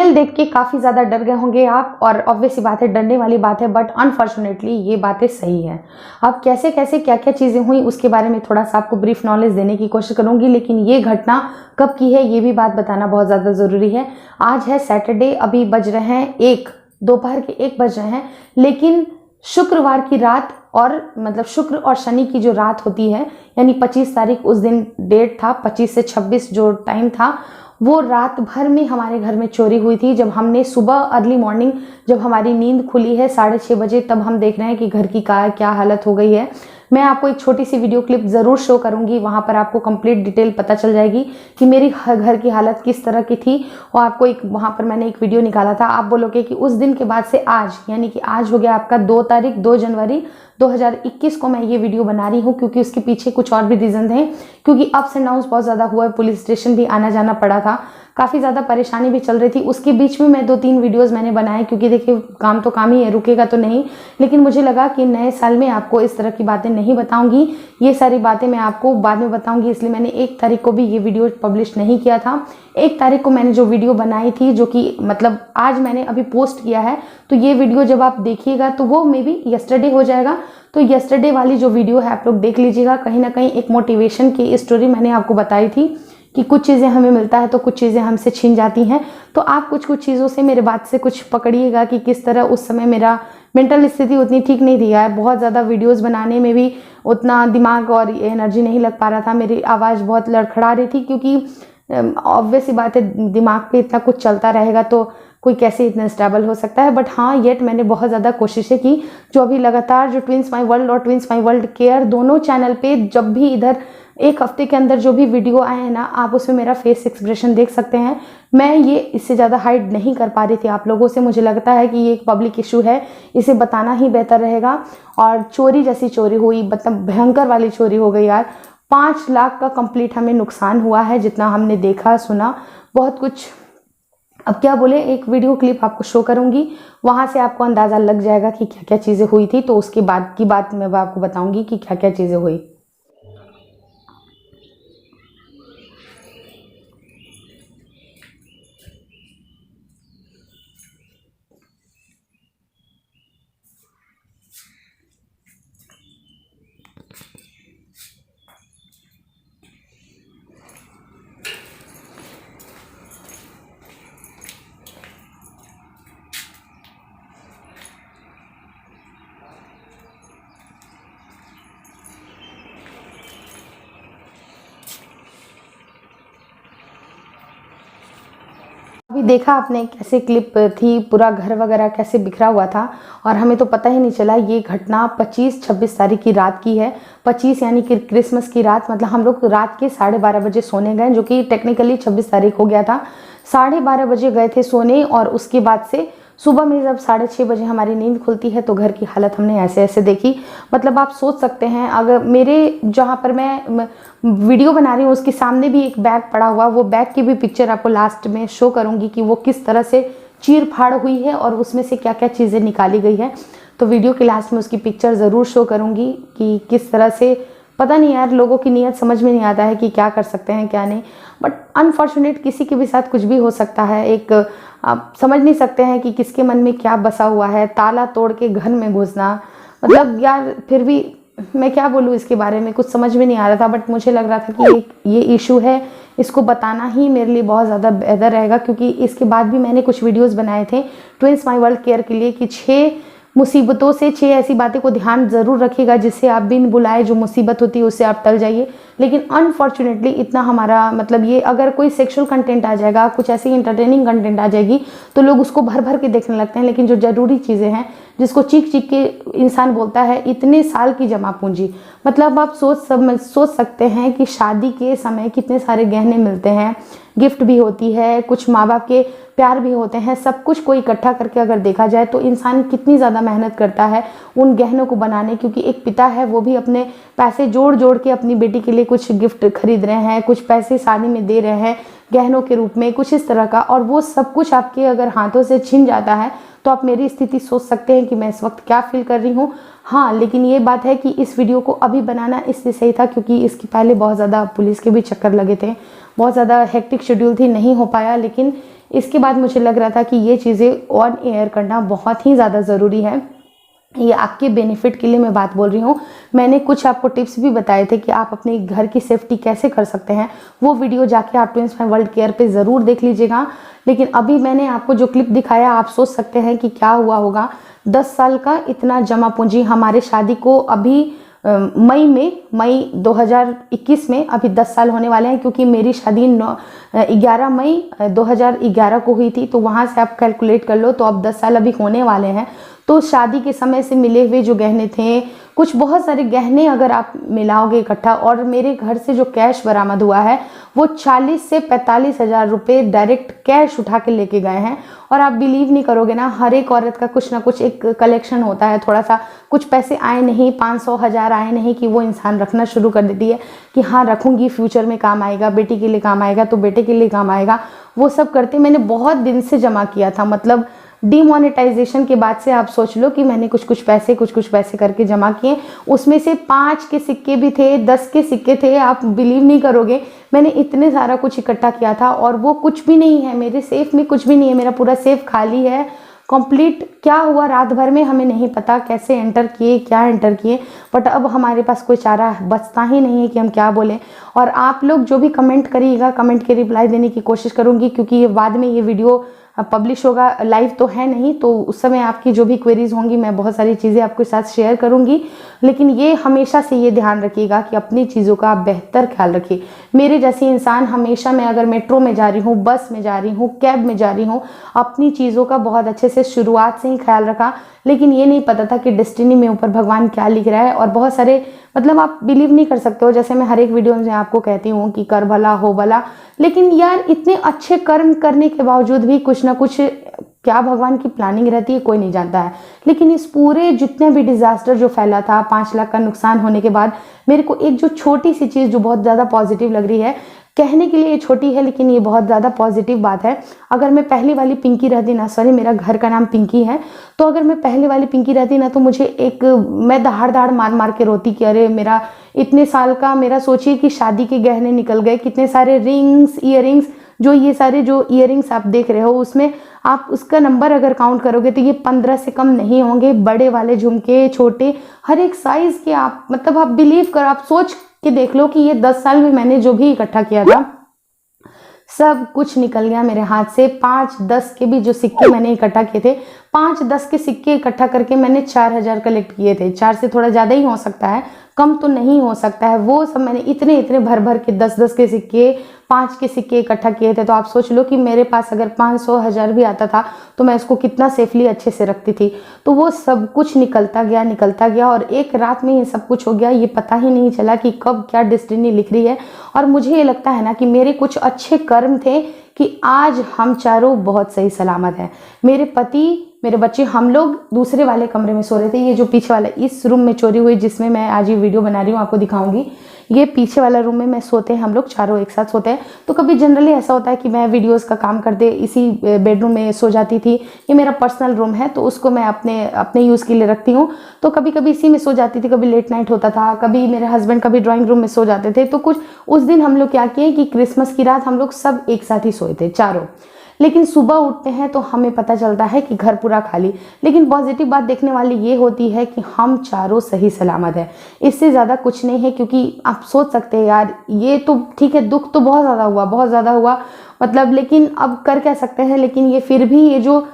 Detail देख के काफ़ी ज़्यादा डर गए होंगे आप, और ऑब्वियस सी बात है, डरने वाली बात है, बट अनफॉर्चुनेटली ये बातें सही है। अब कैसे कैसे क्या क्या चीज़ें हुई उसके बारे में थोड़ा सा आपको ब्रीफ नॉलेज देने की कोशिश करूंगी, लेकिन ये घटना कब की है ये भी बात बताना बहुत ज़्यादा ज़रूरी है। आज है सैटरडे, अभी बज रहे हैं 1, दोपहर के 1 बज रहे हैं, लेकिन शुक्रवार की रात, और मतलब शुक्र और शनि की जो रात होती है, यानी 25 तारीख उस दिन डेट था, 25 से 26 जो टाइम था, वो रात भर में हमारे घर में चोरी हुई थी। जब हमने सुबह अर्ली मॉर्निंग, जब हमारी नींद खुली है 6:30 बजे, तब हम देख रहे हैं कि घर की क्या हालत हो गई है। मैं आपको एक छोटी सी वीडियो क्लिप ज़रूर शो करूंगी, वहां पर आपको कंप्लीट डिटेल पता चल जाएगी कि मेरी घर की हालत किस तरह की थी। और आपको एक वहां पर मैंने एक वीडियो निकाला था, आप बोलोगे कि उस दिन के बाद से आज, यानी कि आज हो गया आपका 2 जनवरी 2021 को मैं ये वीडियो बना रही हूँ, क्योंकि उसके पीछे कुछ और भी रीजन हैं, क्योंकि अप्स एंड डाउन्स बहुत ज़्यादा हुआ है, पुलिस स्टेशन भी आना जाना पड़ा था, काफ़ी ज़्यादा परेशानी भी चल रही थी। उसके बीच में मैं 2-3 वीडियोस मैंने बनाए, क्योंकि देखिए काम तो काम ही है, रुकेगा तो नहीं। लेकिन मुझे लगा कि नए साल में आपको इस तरह की बातें नहीं बताऊंगी, ये सारी बातें मैं आपको बाद में बताऊंगी, इसलिए मैंने 1 तारीख को भी ये वीडियो पब्लिश नहीं किया था। 1 तारीख को मैंने जो वीडियो बनाई थी, जो कि मतलब आज मैंने अभी पोस्ट किया है, तो ये वीडियो जब आप देखिएगा तो वो मे बी यस्टरडे हो जाएगा। तो यस्टरडे वाली जो वीडियो है आप लोग देख लीजिएगा, कहीं ना कहीं एक मोटिवेशन की स्टोरी मैंने आपको बताई थी कि कुछ चीज़ें हमें मिलता है तो कुछ चीज़ें हमसे छीन जाती हैं। तो आप कुछ कुछ चीज़ों से, मेरे बात से कुछ पकड़िएगा कि किस तरह उस समय मेरा मेंटल स्थिति उतनी ठीक नहीं थी यार, बहुत ज़्यादा वीडियोस बनाने में भी उतना दिमाग और एनर्जी नहीं लग पा रहा था, मेरी आवाज़ बहुत लड़खड़ा रही थी, क्योंकि ऑब्वियस सी बात है, दिमाग पे इतना कुछ चलता रहेगा तो कोई कैसे इतना स्टेबल हो सकता है। बट हाँ, येट मैंने बहुत ज़्यादा कोशिशें की, जो अभी लगातार जो ट्विंस माई वर्ल्ड और ट्विंस माई वर्ल्ड केयर दोनों चैनल पे, जब भी इधर 1 हफ्ते के अंदर जो भी वीडियो आए हैं ना, आप उसमें मेरा फेस एक्सप्रेशन देख सकते हैं। मैं ये इससे ज़्यादा हाइड नहीं कर पा रही थी आप लोगों से, मुझे लगता है कि ये एक पब्लिक इशू है, इसे बताना ही बेहतर रहेगा। और चोरी जैसी चोरी हुई, मतलब भयंकर वाली चोरी हो गई यार, 5 लाख का कंप्लीट हमें नुकसान हुआ है, जितना हमने देखा सुना बहुत कुछ। अब क्या बोले, एक वीडियो क्लिप आपको शो करूंगी, वहां से आपको अंदाजा लग जाएगा कि क्या क्या चीज़ें हुई थी, तो उसके बाद की बात मैं आपको बताऊंगी कि क्या क्या चीज़ें हुई। अभी देखा आपने कैसे क्लिप थी, पूरा घर वगैरह कैसे बिखरा हुआ था, और हमें तो पता ही नहीं चला। ये घटना 25-26 तारीख की रात की है। 25 यानी कि क्रिसमस की रात, मतलब हम लोग रात के 12:30 बजे सोने गए, जो कि टेक्निकली 26 तारीख हो गया था। 12:30 बजे गए थे सोने, और उसके बाद से सुबह में जब 6:30 बजे हमारी नींद खुलती है तो घर की हालत हमने ऐसे ऐसे देखी। मतलब आप सोच सकते हैं, अगर मेरे जहाँ पर मैं वीडियो बना रही हूँ उसके सामने भी एक बैग पड़ा हुआ, वो बैग की भी पिक्चर आपको लास्ट में शो करूँगी कि वो किस तरह से चीर फाड़ हुई है और उसमें से क्या क्या चीज़ें निकाली गई है। तो वीडियो के लास्ट में उसकी पिक्चर ज़रूर शो करूँगी कि किस तरह से, पता नहीं यार, लोगों की नीयत समझ में नहीं आता है कि क्या कर सकते हैं क्या नहीं। बट अनफॉर्चुनेट, किसी के भी साथ कुछ भी हो सकता है। एक आप समझ नहीं सकते हैं कि किसके मन में क्या बसा हुआ है, ताला तोड़ के घर में घुसना, मतलब यार फिर भी मैं क्या बोलूँ इसके बारे में, कुछ समझ में नहीं आ रहा था। बट मुझे लग रहा था कि ये इशू है, इसको बताना ही मेरे लिए बहुत ज़्यादा बेहतर रहेगा, क्योंकि इसके बाद भी मैंने कुछ वीडियोस बनाए थे ट्विंस माई वर्ल्ड केयर के लिए कि 6 मुसीबतों से, 6 ऐसी बातें को ध्यान ज़रूर रखिएगा जिससे आप बिन बुलाए जो मुसीबत होती है उससे आप टल जाइए। लेकिन अनफॉर्चुनेटली इतना हमारा, मतलब ये अगर कोई सेक्सुअल कंटेंट आ जाएगा, कुछ ऐसी इंटरटेनिंग कंटेंट आ जाएगी तो लोग उसको भर भर के देखने लगते हैं। लेकिन जो ज़रूरी चीज़ें हैं, जिसको चीख चीख के इंसान बोलता है, इतने साल की जमा पूंजी, मतलब आप सोच सकते हैं कि शादी के समय कितने सारे गहने मिलते हैं, गिफ्ट भी होती है, कुछ माँ बाप के प्यार भी होते हैं, सब कुछ को इकट्ठा करके अगर देखा जाए तो इंसान कितनी ज़्यादा मेहनत करता है उन गहनों को बनाने। क्योंकि एक पिता है, वो भी अपने पैसे जोड़ जोड़ के अपनी बेटी के लिए कुछ गिफ्ट खरीद रहे हैं, कुछ पैसे शादी में दे रहे हैं गहनों के रूप में, कुछ इस तरह का, और वो सब कुछ आपके अगर हाथों से छिन जाता है तो आप मेरी स्थिति सोच सकते हैं कि मैं इस वक्त क्या फील कर रही हूँ। हाँ, लेकिन ये बात है कि इस वीडियो को अभी बनाना इससे सही था, क्योंकि इसके पहले बहुत ज़्यादा पुलिस के भी चक्कर लगे थे, बहुत ज़्यादा हेक्टिक शेड्यूल थी, नहीं हो पाया। लेकिन इसके बाद मुझे लग रहा था कि ये चीज़ें ऑन एयर करना बहुत ही ज़्यादा ज़रूरी है। ये आपके बेनिफिट के लिए मैं बात बोल रही हूँ। मैंने कुछ आपको टिप्स भी बताए थे कि आप अपने घर की सेफ्टी कैसे कर सकते हैं, वो वीडियो जाके आप ट्विंस फाइव वर्ल्ड केयर पे ज़रूर देख लीजिएगा। लेकिन अभी मैंने आपको जो क्लिप दिखाया, आप सोच सकते हैं कि क्या हुआ होगा। 10 साल का इतना जमा पूंजी, हमारे शादी को अभी मई 2021 में अभी 10 साल होने वाले हैं, क्योंकि मेरी शादी 11 मई 2011 को हुई थी। तो वहाँ से आप कैलकुलेट कर लो, तो अब 10 साल अभी होने वाले हैं। तो शादी के समय से मिले हुए जो गहने थे, कुछ बहुत सारे गहने अगर आप मिलाओगे इकट्ठा, और मेरे घर से जो कैश बरामद हुआ है वो 40 से 45 हज़ार रुपये डायरेक्ट कैश उठा के लेके गए हैं। और आप बिलीव नहीं करोगे ना, हर एक औरत का कुछ ना कुछ एक कलेक्शन होता है, थोड़ा सा कुछ पैसे आए नहीं, 500 हज़ार आए नहीं, कि वो इंसान रखना शुरू कर देती है कि हाँ रखूंगी, फ्यूचर में काम आएगा, बेटी के लिए काम आएगा तो बेटे के लिए काम आएगा। वो सब करते मैंने बहुत दिन से जमा किया था, मतलब डीमोनेटाइजेशन के बाद से आप सोच लो कि मैंने कुछ कुछ पैसे करके जमा किए। उसमें से 5 के सिक्के भी थे, 10 के सिक्के थे। आप बिलीव नहीं करोगे, मैंने इतने सारा कुछ इकट्ठा किया था और वो कुछ भी नहीं है, मेरे सेफ में कुछ भी नहीं है, मेरा पूरा सेफ खाली है कंप्लीट। क्या हुआ रात भर में हमें नहीं पता, कैसे एंटर किए, क्या एंटर किए, बट अब हमारे पास कोई चारा बचता ही नहीं है कि हम क्या बोलें। और आप लोग जो भी कमेंट करिएगा, कमेंट के रिप्लाई देने की कोशिश करूंगी, क्योंकि ये बाद में ये वीडियो पब्लिश होगा, लाइव तो है नहीं, तो उस समय आपकी जो भी क्वेरीज होंगी मैं बहुत सारी चीज़ें आपके साथ शेयर करूंगी। लेकिन ये हमेशा से ये ध्यान रखिएगा कि अपनी चीज़ों का बेहतर ख्याल रखिए। मेरे जैसी इंसान हमेशा, मैं अगर मेट्रो में जा रही हूँ, बस में जा रही हूँ, कैब में जा रही हूँ, अपनी चीज़ों का बहुत अच्छे से शुरुआत से ही ख्याल रखा। लेकिन ये नहीं पता था कि डेस्टिनी में ऊपर भगवान क्या लिख रहा है। और बहुत सारे, मतलब आप बिलीव नहीं कर सकते हो, जैसे मैं हर एक वीडियो में आपको कहती हूँ कि कर भला हो भला, लेकिन यार इतने अच्छे कर्म करने के बावजूद भी कुछ ना कुछ क्या भगवान की प्लानिंग रहती है, कोई नहीं जानता है। लेकिन इस पूरे जितने भी डिजास्टर जो फैला था, 5 लाख का नुकसान होने के बाद, मेरे को एक जो छोटी सी चीज़ जो बहुत ज़्यादा पॉजिटिव लग रही है, कहने के लिए ये छोटी है लेकिन ये बहुत ज़्यादा पॉजिटिव बात है। अगर मैं पहली वाली पिंकी रहती ना, सॉरी मेरा घर का नाम पिंकी है, तो अगर मैं पहले वाली पिंकी रहती ना, तो मुझे मैं दहाड़ दहाड़ मार मार के रोती कि अरे मेरा इतने साल का, मेरा सोचिए कि शादी के गहने निकल गए, कितने सारे रिंग्स, ईयरिंग्स, जो ये सारे जो ईयरिंग्स आप देख रहे हो, उसमें आप उसका नंबर अगर काउंट करोगे तो ये 15 से कम नहीं होंगे। बड़े वाले झुमके, छोटे, हर एक साइज के, आप मतलब आप बिलीव करो, आप सोच कि देख लो कि ये 10 साल में मैंने जो भी इकट्ठा किया था सब कुछ निकल गया मेरे हाथ से। 5-10 के भी जो सिक्के मैंने इकट्ठा किए थे, 5-10 के सिक्के इकट्ठा करके मैंने 4000 कलेक्ट किए थे। 4 से थोड़ा ज़्यादा ही हो सकता है, कम तो नहीं हो सकता है। वो सब मैंने इतने इतने भर भर के 10-10 के सिक्के, 5 के सिक्के इकट्ठा किए थे। तो आप सोच लो कि मेरे पास अगर 500 1000 भी आता था तो मैं उसको कितना सेफली अच्छे से रखती थी। तो वो सब कुछ निकलता गया और एक रात में ये सब कुछ हो गया। ये पता ही नहीं चला कि कब क्या डेस्टिनी लिख रही है। और मुझे ये लगता है ना कि मेरे कुछ अच्छे कर्म थे कि आज हम चारों बहुत सही सलामत हैं। मेरे पति, मेरे बच्चे, हम लोग दूसरे वाले कमरे में सो रहे थे। ये जो पीछे वाला इस रूम में चोरी हुई, जिसमें मैं आज ये वीडियो बना रही हूँ, आपको दिखाऊंगी। ये पीछे वाला रूम में मैं सोते हैं, हम लोग चारों एक साथ सोते हैं। तो कभी जनरली ऐसा होता है कि मैं वीडियोस का काम करते इसी बेडरूम में सो जाती थी। ये मेरा पर्सनल रूम है तो उसको मैं अपने यूज़ के लिए रखती हूँ। तो कभी कभी इसी में सो जाती थी, कभी लेट नाइट होता था, कभी मेरे हस्बैंड कभी ड्राइंग रूम में सो जाते थे। तो कुछ उस दिन हम लोग क्या किए कि क्रिसमस की रात हम लोग सब एक साथ ही सोए थे चारों। लेकिन सुबह उठते हैं तो हमें पता चलता है कि घर पूरा खाली। लेकिन पॉजिटिव बात देखने वाली ये होती है कि हम चारों सही सलामत है। इससे ज़्यादा कुछ नहीं है, क्योंकि आप सोच सकते हैं यार ये तो ठीक है, दुख तो बहुत ज़्यादा हुआ मतलब, लेकिन अब कर क्या सकते हैं। लेकिन ये फिर भी ये जो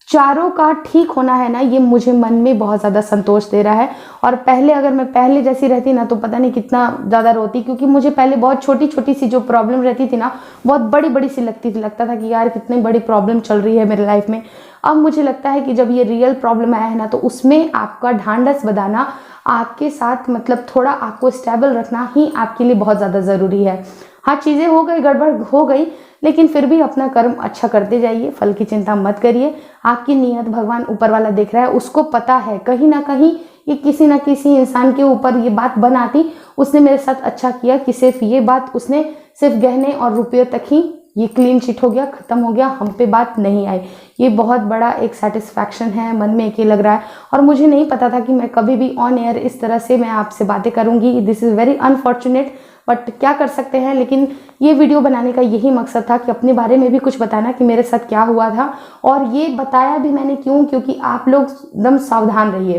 चारों का ठीक होना है ना, ये मुझे मन में बहुत ज़्यादा संतोष दे रहा है। और पहले अगर मैं पहले जैसी रहती ना तो पता नहीं कितना ज़्यादा रोती, क्योंकि मुझे पहले बहुत छोटी छोटी सी जो प्रॉब्लम रहती थी ना, बहुत बड़ी बड़ी सी लगती थी। लगता था कि यार कितनी बड़ी प्रॉब्लम चल रही है मेरे लाइफ में। अब मुझे लगता है कि जब ये रियल प्रॉब्लम आया है ना, तो उसमें आपका ढांढस बंधाना, आपके साथ मतलब थोड़ा आपको स्टेबल रखना ही आपके लिए बहुत ज़्यादा ज़रूरी है। हाँ, चीज़ें हो गई, गड़बड़ हो गई, लेकिन फिर भी अपना कर्म अच्छा करते जाइए, फल की चिंता मत करिए। आपकी नीयत भगवान ऊपर वाला देख रहा है, उसको पता है कहीं ना कहीं ये किसी ना किसी इंसान के ऊपर ये बात बन आती। उसने मेरे साथ अच्छा किया कि सिर्फ ये बात उसने सिर्फ गहने और रुपये तक ही ये क्लीन चिट हो गया, खत्म हो गया, हम पे बात नहीं आई। ये बहुत बड़ा एक सेटिस्फैक्शन है, मन में एक ये लग रहा है। और मुझे नहीं पता था कि मैं कभी भी ऑन एयर इस तरह से मैं आपसे बातें करूँगी। This is very unfortunate, but क्या कर सकते हैं। लेकिन ये वीडियो बनाने का यही मकसद था कि अपने बारे में भी कुछ बताना कि मेरे साथ क्या हुआ था। और ये बताया भी मैंने क्यों, क्योंकि आप लोग एकदम सावधान रहिए,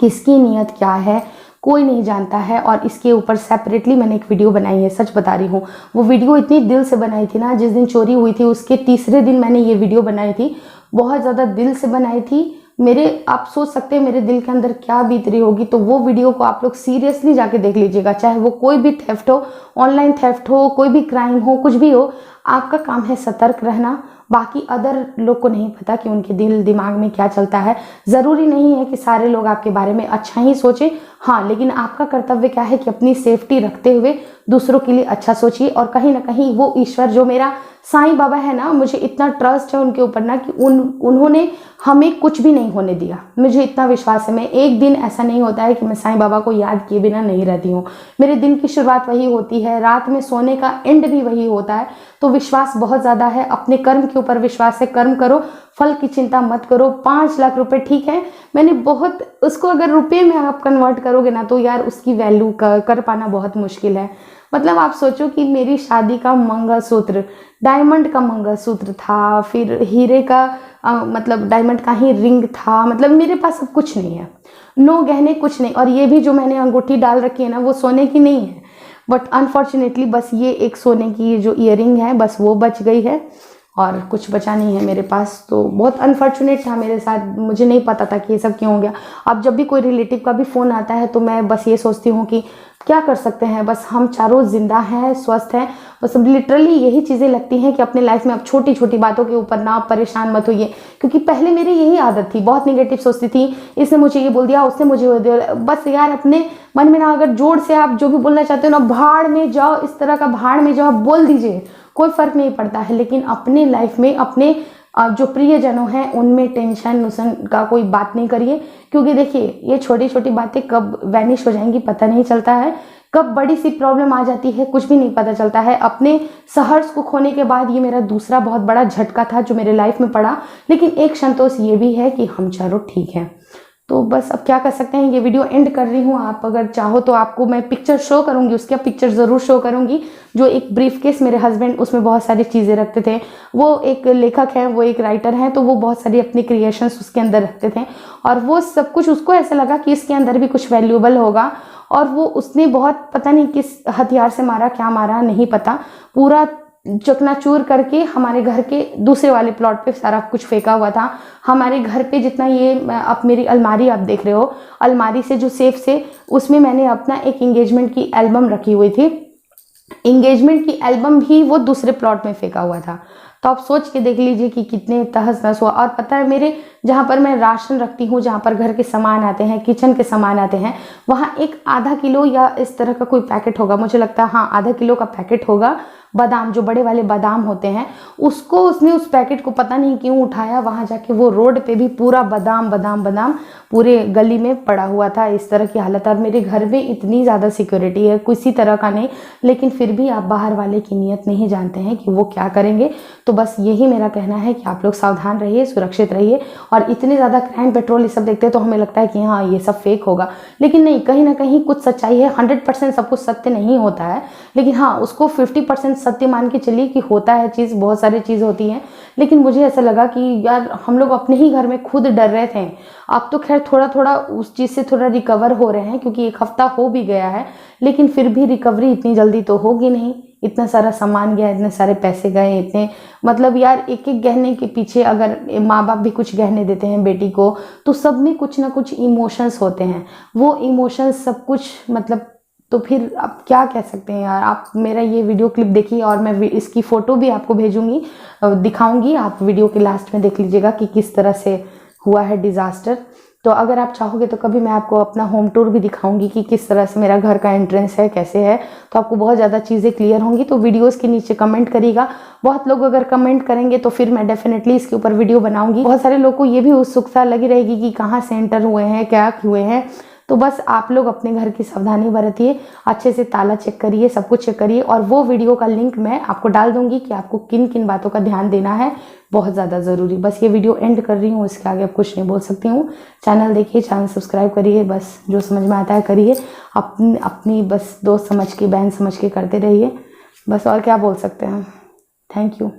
किसकी नीयत क्या है कोई नहीं जानता है। और इसके ऊपर सेपरेटली मैंने एक वीडियो बनाई है, सच बता रही हूँ। वो वीडियो इतनी दिल से बनाई थी ना, जिस दिन चोरी हुई थी उसके तीसरे दिन मैंने ये वीडियो बनाई थी, बहुत ज़्यादा दिल से बनाई थी। मेरे, आप सोच सकते हैं मेरे दिल के अंदर क्या बीत रही होगी। तो वो वीडियो को आप लोग सीरियसली जाके देख लीजिएगा, चाहे वो कोई भी थेफ्ट हो, ऑनलाइन थेफ्ट हो, कोई भी क्राइम हो, कुछ भी हो। आपका काम है सतर्क रहना। बाकी अदर लोग को नहीं पता कि उनके दिल दिमाग में क्या चलता है। ज़रूरी नहीं है कि सारे लोग आपके बारे में अच्छा ही सोचें, हाँ, लेकिन आपका कर्तव्य क्या है कि अपनी सेफ्टी रखते हुए दूसरों के लिए अच्छा सोचिए। और कहीं ना कहीं वो ईश्वर जो मेरा साईं बाबा है ना, मुझे इतना ट्रस्ट है उनके ऊपर ना कि उन्होंने हमें कुछ भी नहीं होने दिया। मुझे इतना विश्वास है, मैं एक दिन ऐसा नहीं होता है कि मैं साईं बाबा को याद किए बिना नहीं रहती हूँ। मेरे दिन की शुरुआत वही होती है, रात में सोने का एंड भी वही होता है। तो विश्वास बहुत ज़्यादा है, अपने कर्म के ऊपर विश्वास है। कर्म करो, फल की चिंता मत करो। 5 लाख रुपए ठीक है, मैंने बहुत उसको अगर रुपए में आप कन्वर्ट करोगे ना तो यार उसकी वैल्यू कर पाना बहुत मुश्किल है। मतलब आप सोचो कि मेरी शादी का मंगलसूत्र डायमंड का मंगलसूत्र था, फिर हीरे का मतलब डायमंड का ही रिंग था। मतलब मेरे पास अब कुछ नहीं है, नो गहने कुछ नहीं। और ये भी जो मैंने अंगूठी डाल रखी है ना, वो सोने की नहीं है, बट अनफॉर्चुनेटली बस ये एक सोने की जो ईयरिंग है बस वो बच गई है और कुछ बचा नहीं है मेरे पास। तो बहुत अनफॉर्चुनेट था मेरे साथ, मुझे नहीं पता था कि ये सब क्यों हो गया। अब जब भी कोई रिलेटिव का भी फ़ोन आता है तो मैं बस ये सोचती हूँ कि क्या कर सकते हैं, बस हम चारों जिंदा हैं, स्वस्थ हैं। बस लिटरली यही चीज़ें लगती हैं कि अपने लाइफ में अब छोटी छोटी बातों के ऊपर ना परेशान मत होइए। क्योंकि पहले मेरी यही आदत थी, बहुत निगेटिव सोचती थी, इसने मुझे ये बोल दिया, उसने मुझे वो दिया। बस यार अपने मन में ना अगर जोर से आप जो भी बोलना चाहते हो ना, भाड़ में जाओ, इस तरह का भाड़ में जाओ, बोल दीजिए, कोई फर्क नहीं पड़ता है। लेकिन अपने लाइफ में अपने जो प्रियजनों हैं उनमें टेंशन नुसन का कोई बात नहीं करिए। क्योंकि देखिए ये छोटी छोटी बातें कब वैनिश हो जाएंगी पता नहीं चलता है, कब बड़ी सी प्रॉब्लम आ जाती है कुछ भी नहीं पता चलता है। अपने सहर्ष को खोने के बाद ये मेरा दूसरा बहुत बड़ा झटका था जो मेरे लाइफ में पड़ा। लेकिन एक संतोष ये भी है कि हम चारों ठीक हैं। तो बस अब क्या कर सकते हैं, ये वीडियो एंड कर रही हूँ। आप अगर चाहो तो आपको मैं पिक्चर शो करूँगी, उसकी पिक्चर ज़रूर शो करूँगी। जो एक ब्रीफकेस मेरे हस्बैंड उसमें बहुत सारी चीज़ें रखते थे, वो एक लेखक हैं, वो एक राइटर हैं, तो वो बहुत सारी अपनी क्रिएशंस उसके अंदर रखते थे। और वो सब कुछ उसको ऐसा लगा कि इसके अंदर भी कुछ वैल्यूएबल होगा। और वो उसने बहुत पता नहीं किस हथियार से मारा, क्या मारा नहीं पता, पूरा चकनाचूर करके हमारे घर के दूसरे वाले प्लॉट पे सारा कुछ फेंका हुआ था। हमारे घर पे जितना ये अब मेरी अलमारी आप देख रहे हो, अलमारी से जो सेफ से उसमें मैंने अपना एक एंगेजमेंट की एल्बम रखी हुई थी, एंगेजमेंट की एल्बम भी वो दूसरे प्लॉट में फेंका हुआ था। तो आप सोच के देख लीजिए कि कितने तहस नहस हुआ। और पता है मेरे जहाँ पर मैं राशन रखती हूँ, जहाँ पर घर के सामान आते हैं, किचन के सामान आते हैं, वहाँ एक आधा किलो या इस तरह का कोई पैकेट होगा, मुझे लगता है हाँ आधा किलो का पैकेट होगा बादाम, जो बड़े वाले बादाम होते हैं, उसको उसने उस पैकेट को पता नहीं क्यों उठाया, वहाँ जाके वो रोड पे भी पूरा बादाम बादाम बादाम पूरे गली में पड़ा हुआ था। इस तरह की हालत। और मेरे घर में इतनी ज़्यादा सिक्योरिटी है, किसी तरह का नहीं, लेकिन फिर भी आप बाहर वाले की नीयत नहीं जानते हैं कि वो क्या करेंगे। तो बस यही मेरा कहना है कि आप लोग सावधान रहिए, सुरक्षित रहिए। और इतने ज़्यादा क्राइम पेट्रोल ये सब देखते हैं तो हमें लगता है कि हाँ ये सब फेक होगा, लेकिन नहीं, कहीं ना कहीं कुछ सच्चाई है। 100% सब कुछ सत्य नहीं होता है, लेकिन हाँ उसको 50% सत्य मान के चलिए कि होता है चीज़, बहुत सारी चीज़ होती हैं। लेकिन मुझे ऐसा लगा कि यार हम लोग अपने ही घर में खुद डर रहे थे। अब तो खैर थोड़ा थोड़ा उस चीज़ से थोड़ा रिकवर हो रहे हैं, क्योंकि 1 हफ्ता हो भी गया है, लेकिन फिर भी रिकवरी इतनी जल्दी तो होगी नहीं। इतना सारा सामान गया, इतने सारे पैसे गए, इतने मतलब यार एक एक गहने के पीछे अगर माँ बाप भी कुछ गहने देते हैं बेटी को, तो सब में कुछ ना कुछ इमोशंस होते हैं। वो इमोशंस सब कुछ मतलब, तो फिर आप क्या कह सकते हैं यार। आप मेरा ये वीडियो क्लिप देखिए और मैं इसकी फ़ोटो भी आपको भेजूंगी, दिखाऊंगी। आप वीडियो के लास्ट में देख लीजिएगा कि किस तरह से हुआ है डिज़ास्टर। तो अगर आप चाहोगे तो कभी मैं आपको अपना होम टूर भी दिखाऊंगी कि किस तरह से मेरा घर का एंट्रेंस है, कैसे है, तो आपको बहुत ज़्यादा चीज़ें क्लियर होंगी। तो वीडियोस के नीचे कमेंट करिएगा, बहुत लोग अगर कमेंट करेंगे तो फिर मैं डेफिनेटली इसके ऊपर वीडियो बनाऊंगी। बहुत सारे लोग को ये भी उत्सुकता लगी रहेगी कि कहाँ से एंटर हुए हैं, क्या हुए हैं। तो बस आप लोग अपने घर की सावधानी बरतिए, अच्छे से ताला चेक करिए, सब कुछ चेक करिए। और वो वीडियो का लिंक मैं आपको डाल दूंगी कि आपको किन किन बातों का ध्यान देना है, बहुत ज़्यादा ज़रूरी। बस ये वीडियो एंड कर रही हूँ, इसके आगे अब कुछ नहीं बोल सकती हूँ। चैनल देखिए, चैनल सब्सक्राइब करिए, बस जो समझ में आता है करिए, अपनी बस दोस्त समझ के, बहन समझ के करते रहिए, बस और क्या बोल सकते हैं। Thank you.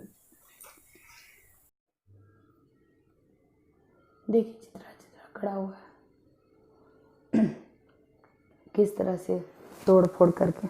देखिए चित्रा चित्रा खड़ा हुआ है किस तरह से तोड़ फोड़ करके।